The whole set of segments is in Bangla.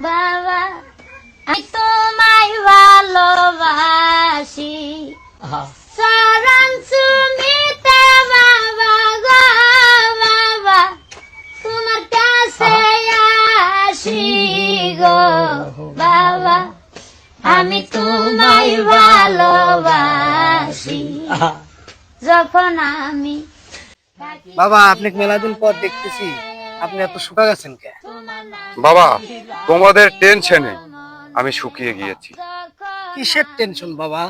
বাবা আমি তোমায় ভালোবাসি চরণ সুমিতে বাবা গো বাবা তোমার কাছে আসি গো বাবা আমি তোমায় ভালোবাসি যখন আমি বাবা আপনাকে মেলাদিন পর দেখতেছি, আপনি এত শুকা গেছেন কে? বাবা তোমাদের টেনশনে আমি শুকিয়ে গিয়েছি। কিসের টেনশন বাবা?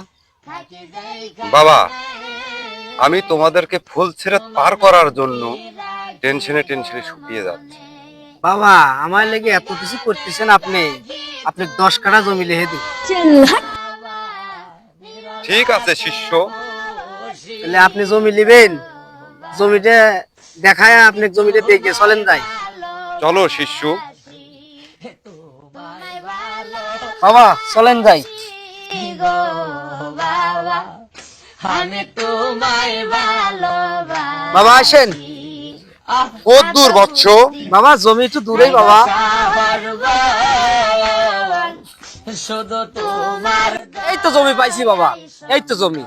বাবা আমি তোমাদেরকে ফুল ছেড়ে পার করার জন্য টেনশনে টেনশনে শুকিয়ে যাচ্ছি। বাবা আমার লেগে এত কিছু করতেছেন আপনি 10 কাঠা জমি লিখে দিন। ঠিক আছে শিষ্য, তাহলে আপনি জমি লিবেন, জমিটা দেখায় আপনি জমিটা দেখে চলেন যাই। চলো শিষ্য। বাবা চলেন যাই। আমি তোমায় ভালোবাসি বাবা আসেন। কত দূর বৎস? বাবা জমি একটু দূরেই বাবা। শুধু তোমার এই তো জমি পাইছি বাবা, এই তো জমি।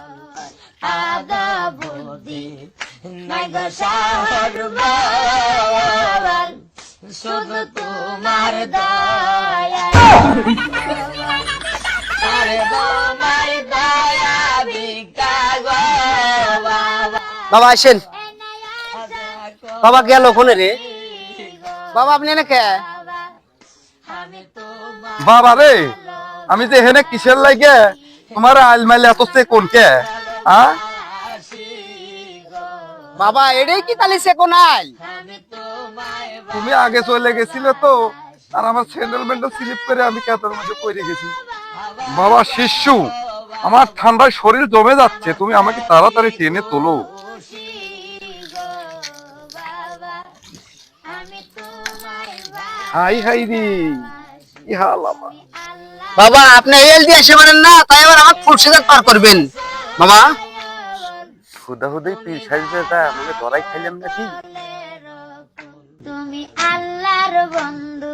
শুধু তোমার দয়া তোমার দয়া ভিক্ষা গো বাবা বাবা আসেন। বাবা গেল ওখানে রে। বাবা আপনি এনে কে? বাবা রে আমি যে হেনে কিসের লাগে তোমার আলমাইলে এত সে কোন কে? বাবা এটাই কি তালি সে কোনাল? তুমি আগে চলে গেছিলে তো, আর আমার স্যান্ডেল ম্যান্ডেল স্লিপ করে আমি কেতার মধ্যে পড়ে গেছি। বাবা শিষ্য আমার ঠান্ডায় শরীর জমে যাচ্ছে, তুমি আমাকে তাড়াতাড়ি টেনে তোলো। হাই হাই রে কি হাল আমার। বাবা আপনি এল দিয়ে এসে পারেন না, তাই আবার আমার ফুলসিদার পার করবেন। বাবা হুদা হুদাই পীর সাজবে তা আমাকে ধরাই খাইলাম নাকি? তুমি আল্লাহর বন্ধু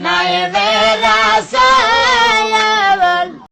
নাইবে রাসূল